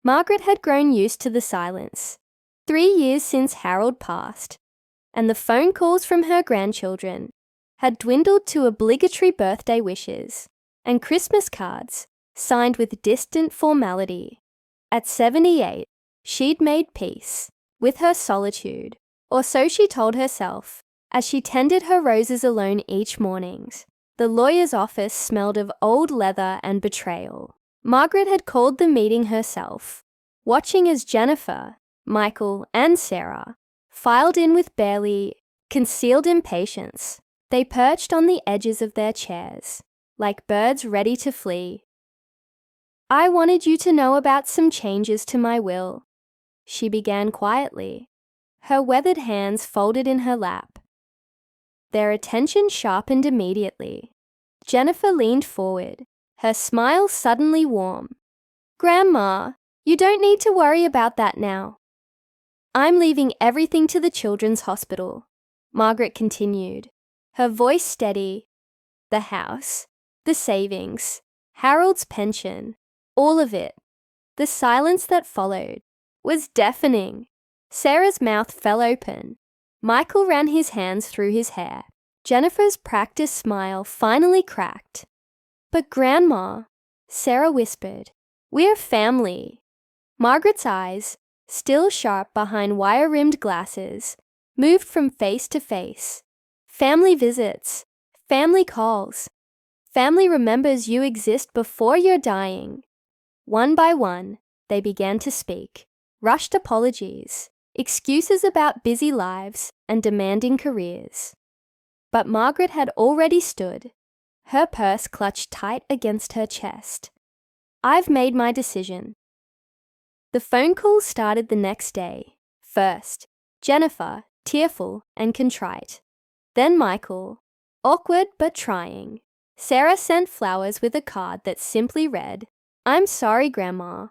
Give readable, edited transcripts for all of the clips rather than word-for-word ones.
Margaret had grown used to the silence. 3 years since Harold passed, and the phone calls from her grandchildren had dwindled to obligatory birthday wishes and Christmas cards signed with distant formality. At 78, she'd made peace with her solitude, or so she told herself, as she tended her roses alone each morning. The lawyer's office smelled of old leather and betrayal. Margaret had called the meeting herself, watching as Jennifer, Michael, and Sarah filed in with barely concealed impatience. They perched on the edges of their chairs, like birds ready to flee. "I wanted you to know about some changes to my will," she began quietly, her weathered hands folded in her lap. Their attention sharpened immediately. Jennifer leaned forward, her smile suddenly warm. "Grandma, you don't need to worry about that now. I'm leaving everything to the Children's Hospital," Margaret continued, her voice steady. "The house, the savings, Harold's pension, all of it." The silence that followed was deafening. Sarah's mouth fell open. Michael ran his hands through his hair. Jennifer's practiced smile finally cracked. "But Grandma," Sarah whispered, "we're family." Margaret's eyes, still sharp behind wire-rimmed glasses, moved from face to face. "Family visits, family calls. Family remembers you exist before you're dying." One by one, they began to speak. Rushed apologies, excuses about busy lives and demanding careers. But Margaret had already stood, her purse clutched tight against her chest. "I've made my decision." The phone call started the next day. First, Jennifer, tearful and contrite. Then Michael, awkward but trying. Sarah sent flowers with a card that simply read, "I'm sorry, Grandma.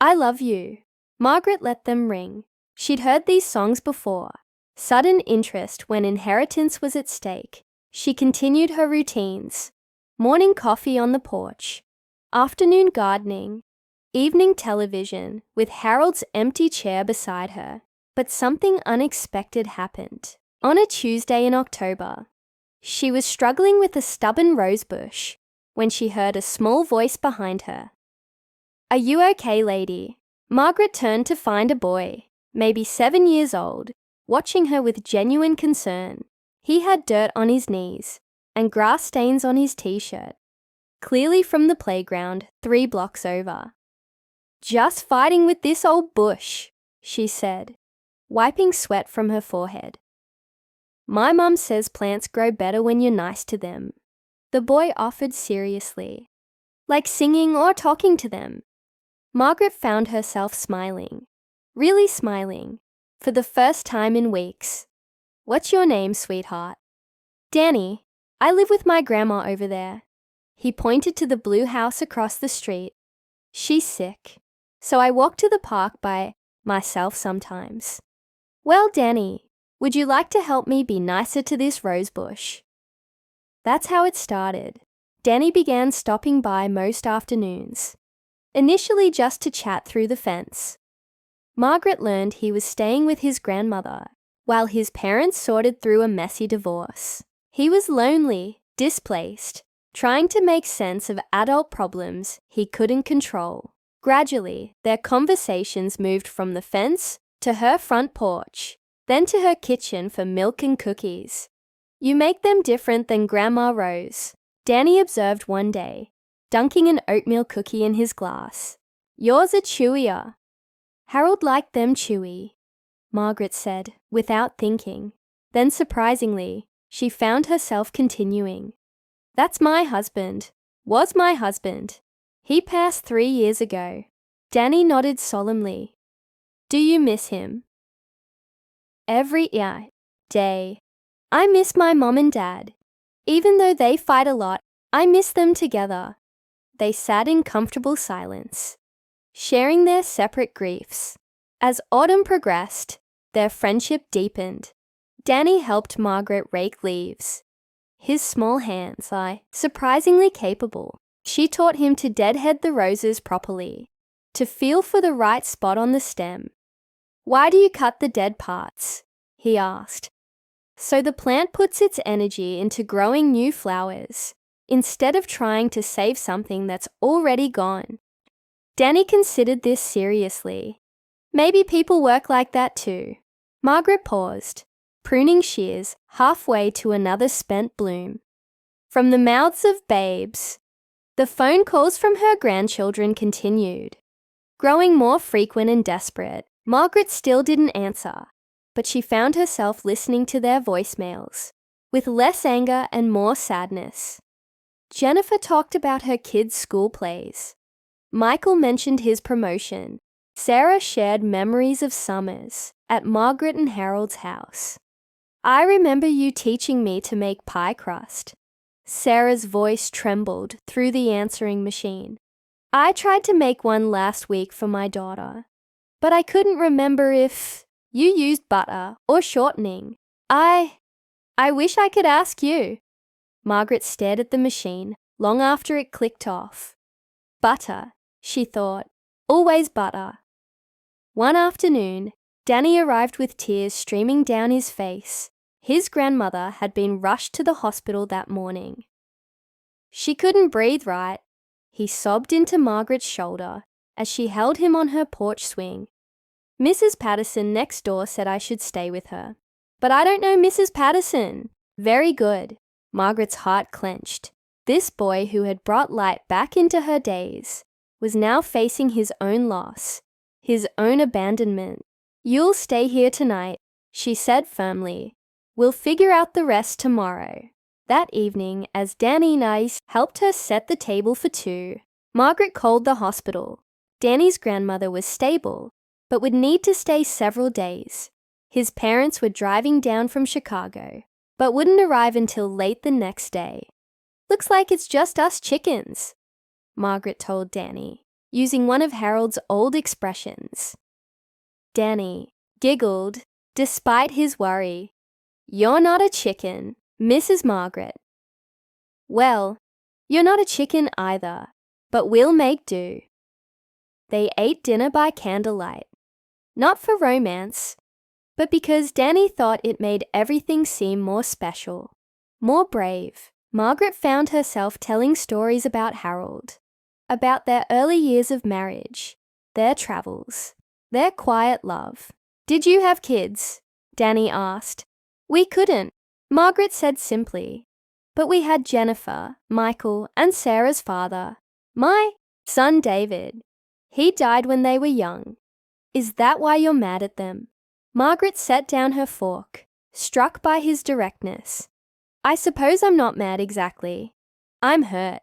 I love you." Margaret let them ring. She'd heard these songs before. Sudden interest when inheritance was at stake. She continued her routines. Morning coffee on the porch, afternoon gardening, evening television with Harold's empty chair beside her. But something unexpected happened. On a Tuesday in October, she was struggling with a stubborn rosebush when she heard a small voice behind her. "Are you okay, lady?" Margaret turned to find a boy, maybe 7 years old, watching her with genuine concern. He had dirt on his knees and grass stains on his t-shirt, clearly from the playground 3 blocks over. "Just fighting with this old bush," she said, wiping sweat from her forehead. "My mum says plants grow better when you're nice to them," the boy offered seriously. "Like singing or talking to them." Margaret found herself smiling, really smiling, for the first time in weeks. "What's your name, sweetheart?" "Danny. I live with my grandma over there." He pointed to the blue house across the street. "She's sick, so I walk to the park by myself sometimes." "Well, Danny, would you like to help me be nicer to this rosebush?" That's how it started. Danny began stopping by most afternoons, initially just to chat through the fence. Margaret learned he was staying with his grandmother while his parents sorted through a messy divorce. He was lonely, displaced, trying to make sense of adult problems he couldn't control. Gradually, their conversations moved from the fence to her front porch, then to her kitchen for milk and cookies. "You make them different than Grandma Rose," Danny observed one day, dunking an oatmeal cookie in his glass. "Yours are chewier." "Harold liked them chewy," Margaret said, without thinking. Then surprisingly, she found herself continuing. "That's my husband. Was my husband. He passed 3 years ago." Danny nodded solemnly. "Do you miss him?" "Every day. I miss my mom and dad. Even though they fight a lot, I miss them together." They sat in comfortable silence, sharing their separate griefs. As autumn progressed, their friendship deepened. Danny helped Margaret rake leaves. His small hands surprisingly capable. She taught him to deadhead the roses properly, to feel for the right spot on the stem. "Why do you cut the dead parts?" he asked. "So the plant puts its energy into growing new flowers, instead of trying to save something that's already gone." Danny considered this seriously. Maybe people work like that too. Margaret paused, pruning shears halfway to another spent bloom. From the mouths of babes, the phone calls from her grandchildren continued. Growing more frequent and desperate, Margaret still didn't answer, but she found herself listening to their voicemails, with less anger and more sadness. Jennifer talked about her kids' school plays. Michael mentioned his promotion. Sarah shared memories of summers at Margaret and Harold's house. "I remember you teaching me to make pie crust." Sarah's voice trembled through the answering machine. "I tried to make one last week for my daughter, but I couldn't remember if you used butter or shortening. I wish I could ask you." Margaret stared at the machine long after it clicked off. Butter, she thought, always butter. One afternoon, Danny arrived with tears streaming down his face. His grandmother had been rushed to the hospital that morning. "She couldn't breathe right," he sobbed into Margaret's shoulder as she held him on her porch swing. "Mrs. Patterson next door said I should stay with her. But I don't know Mrs. Patterson." "Very good." Margaret's heart clenched. This boy who had brought light back into her days was now facing his own loss, his own abandonment. "You'll stay here tonight," she said firmly. "We'll figure out the rest tomorrow." That evening, as Danny Nice helped her set the table for two, Margaret called the hospital. Danny's grandmother was stable, but would need to stay several days. His parents were driving down from Chicago, but wouldn't arrive until late the next day. "Looks like it's just us chickens," Margaret told Danny, using one of Harold's old expressions. Danny giggled, despite his worry. "You're not a chicken, Mrs. Margaret." "Well, you're not a chicken either, but we'll make do." They ate dinner by candlelight, not for romance, but because Danny thought it made everything seem more special, more brave. Margaret found herself telling stories about Harold, about their early years of marriage, their travels, their quiet love. "Did you have kids?" Danny asked. "We couldn't," Margaret said simply. "But we had Jennifer, Michael, and Sarah's father. My son David. He died when they were young." "Is that why you're mad at them?" Margaret set down her fork, struck by his directness. "I suppose I'm not mad exactly. I'm hurt.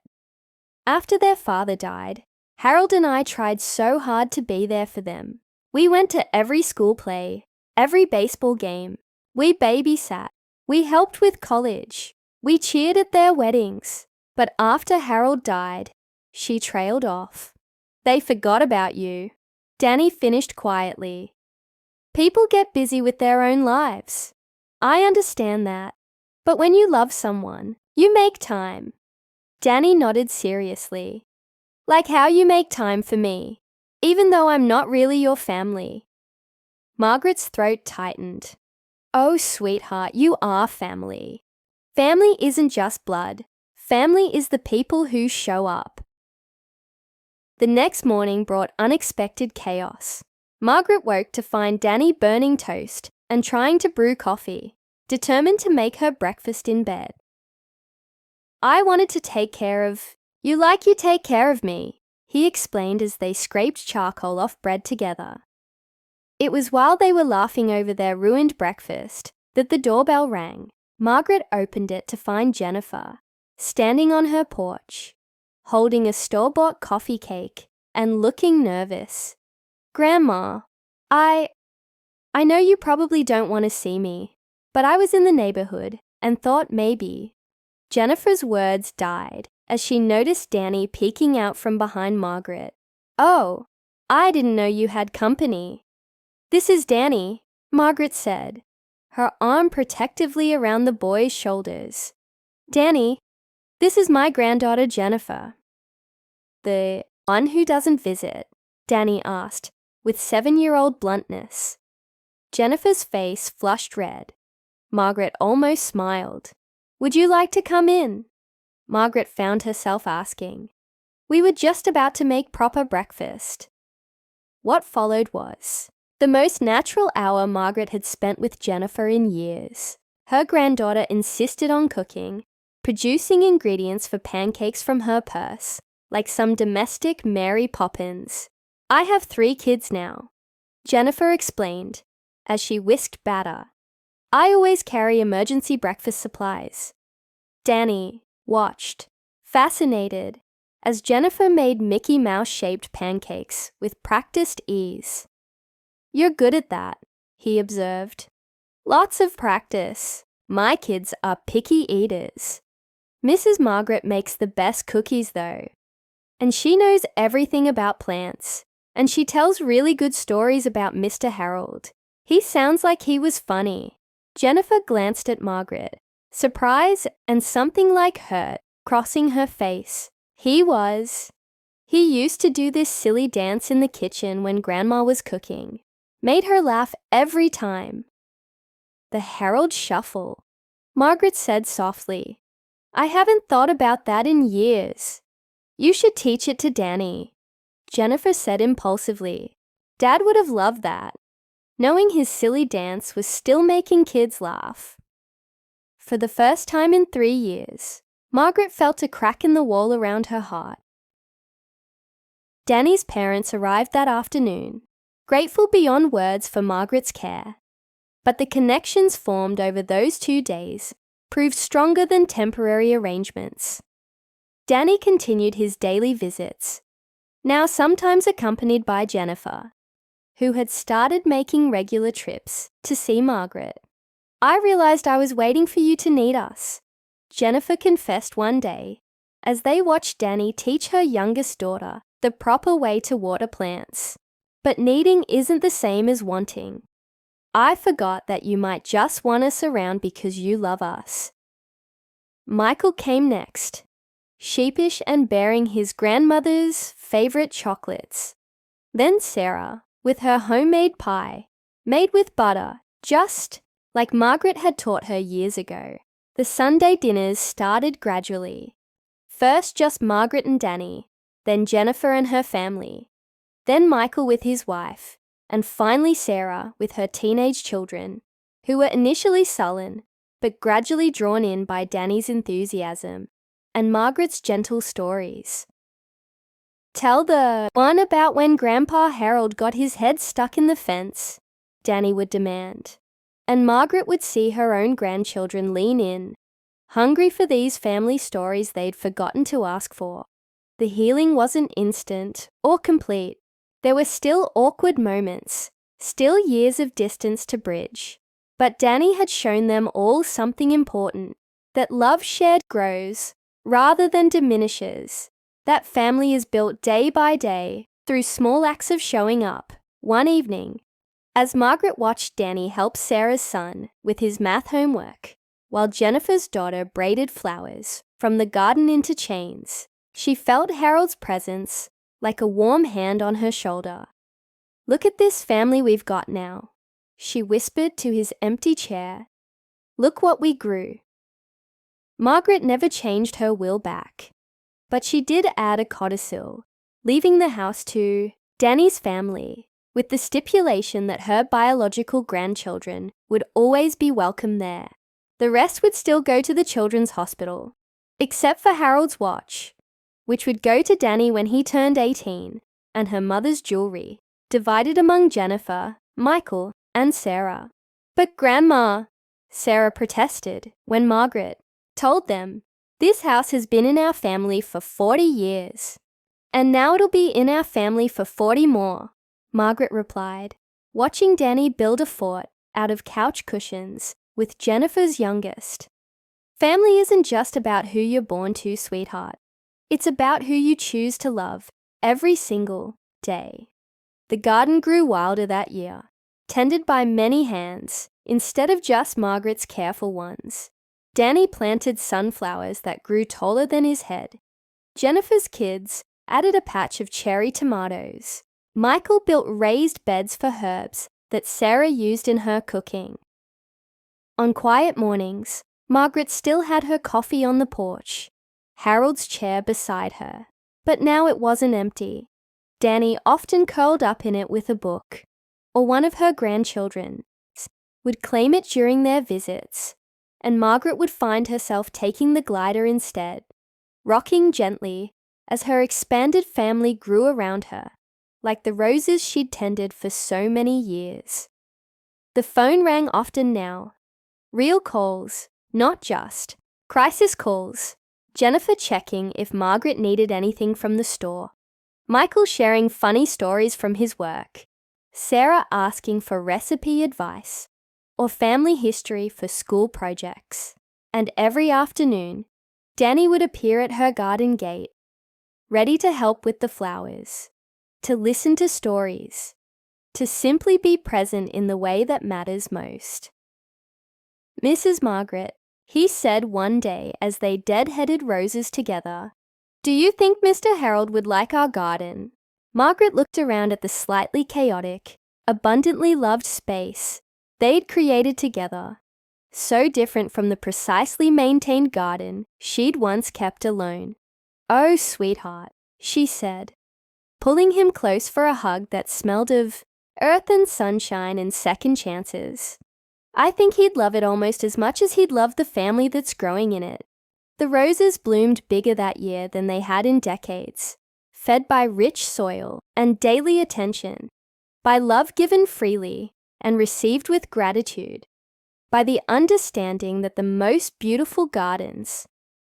After their father died, Harold and I tried so hard to be there for them. We went to every school play, every baseball game. We babysat. We helped with college. We cheered at their weddings. But after Harold died," she trailed off. "They forgot about you." Danny finished quietly. "People get busy with their own lives. I understand that. But when you love someone, you make time." Danny nodded seriously. "Like how you make time for me, even though I'm not really your family." Margaret's throat tightened. "Oh, sweetheart, you are family. Family isn't just blood. Family is the people who show up." The next morning brought unexpected chaos. Margaret woke to find Danny burning toast and trying to brew coffee, determined to make her breakfast in bed. "I wanted to take care of you like you take care of me," he explained as they scraped charcoal off bread together. It was while they were laughing over their ruined breakfast that the doorbell rang. Margaret opened it to find Jennifer, standing on her porch, holding a store-bought coffee cake and looking nervous. "Grandma, I know you probably don't want to see me, but I was in the neighborhood and thought maybe." Jennifer's words died as she noticed Danny peeking out from behind Margaret. "Oh, I didn't know you had company." "This is Danny," Margaret said, her arm protectively around the boy's shoulders. "Danny, this is my granddaughter Jennifer." "The one who doesn't visit," Danny asked, with 7-year-old bluntness. Jennifer's face flushed red. Margaret almost smiled. "Would you like to come in?" Margaret found herself asking. "We were just about to make proper breakfast." What followed was the most natural hour Margaret had spent with Jennifer in years. Her granddaughter insisted on cooking, producing ingredients for pancakes from her purse, like some domestic Mary Poppins. "I have 3 kids now," Jennifer explained, as she whisked batter. "I always carry emergency breakfast supplies." Danny watched, fascinated, as Jennifer made Mickey Mouse-shaped pancakes with practiced ease. "You're good at that," he observed. "Lots of practice. My kids are picky eaters. Mrs. Margaret makes the best cookies, though. And she knows everything about plants. And she tells really good stories about Mr. Harold. He sounds like he was funny." Jennifer glanced at Margaret, surprise and something like hurt crossing her face. "He was. He used to do this silly dance in the kitchen when Grandma was cooking. Made her laugh every time." "The Harold Shuffle," Margaret said softly. "I haven't thought about that in years." "You should teach it to Danny," Jennifer said impulsively. "Dad would have loved that." Knowing his silly dance was still making kids laugh. For the first time in 3 years, Margaret felt a crack in the wall around her heart. Danny's parents arrived that afternoon, grateful beyond words for Margaret's care. But the connections formed over those 2 days proved stronger than temporary arrangements. Danny continued his daily visits, now sometimes accompanied by Jennifer, who had started making regular trips to see Margaret. "I realized I was waiting for you to need us," Jennifer confessed one day, as they watched Danny teach her youngest daughter the proper way to water plants. "But needing isn't the same as wanting. I forgot that you might just want us around because you love us." Michael came next, sheepish and bearing his grandmother's favorite chocolates. Then Sarah, with her homemade pie, made with butter, just like Margaret had taught her years ago. The Sunday dinners started gradually. First just Margaret and Danny, then Jennifer and her family, then Michael with his wife, and finally Sarah with her teenage children, who were initially sullen, but gradually drawn in by Danny's enthusiasm and Margaret's gentle stories. "Tell the one about when Grandpa Harold got his head stuck in the fence," Danny would demand. And Margaret would see her own grandchildren lean in, hungry for these family stories they'd forgotten to ask for. The healing wasn't instant or complete. There were still awkward moments, still years of distance to bridge. But Danny had shown them all something important, that love shared grows rather than diminishes. That family is built day by day through small acts of showing up. One evening, as Margaret watched Danny help Sarah's son with his math homework, while Jennifer's daughter braided flowers from the garden into chains, she felt Harold's presence like a warm hand on her shoulder. "Look at this family we've got now," she whispered to his empty chair. "Look what we grew." Margaret never changed her will back, but she did add a codicil, leaving the house to Danny's family, with the stipulation that her biological grandchildren would always be welcome there. The rest would still go to the children's hospital, except for Harold's watch, which would go to Danny when he turned 18, and her mother's jewelry, divided among Jennifer, Michael, and Sarah. "But Grandma," Sarah protested when Margaret told them, "This house has been in our family for 40 years. And now it'll be in our family for 40 more, Margaret replied, watching Danny build a fort out of couch cushions with Jennifer's youngest. "Family isn't just about who you're born to, sweetheart. It's about who you choose to love every single day." The garden grew wilder that year, tended by many hands instead of just Margaret's careful ones. Danny planted sunflowers that grew taller than his head. Jennifer's kids added a patch of cherry tomatoes. Michael built raised beds for herbs that Sarah used in her cooking. On quiet mornings, Margaret still had her coffee on the porch, Harold's chair beside her. But now it wasn't empty. Danny, often curled up in it with a book, or one of her grandchildren, would claim it during their visits, and Margaret would find herself taking the glider instead, rocking gently as her expanded family grew around her, like the roses she'd tended for so many years. The phone rang often now. Real calls, not just crisis calls. Jennifer checking if Margaret needed anything from the store. Michael sharing funny stories from his work. Sarah asking for recipe advice or family history for school projects. And every afternoon, Danny would appear at her garden gate, ready to help with the flowers, to listen to stories, to simply be present in the way that matters most. Mrs. Margaret, he said one day as they deadheaded roses together, "Do you think Mr. Harold would like our garden?" Margaret looked around at the slightly chaotic, abundantly loved space they'd created together, so different from the precisely maintained garden she'd once kept alone. "Oh, sweetheart," she said, pulling him close for a hug that smelled of earth and sunshine and second chances. "I think he'd love it almost as much as he'd love the family that's growing in it." The roses bloomed bigger that year than they had in decades, fed by rich soil and daily attention, by love given freely and received with gratitude, by the understanding that the most beautiful gardens,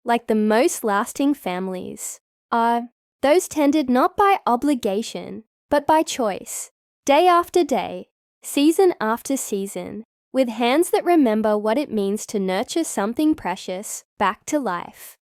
like the most lasting families, are those tended not by obligation, but by choice, day after day, season after season, with hands that remember what it means to nurture something precious back to life.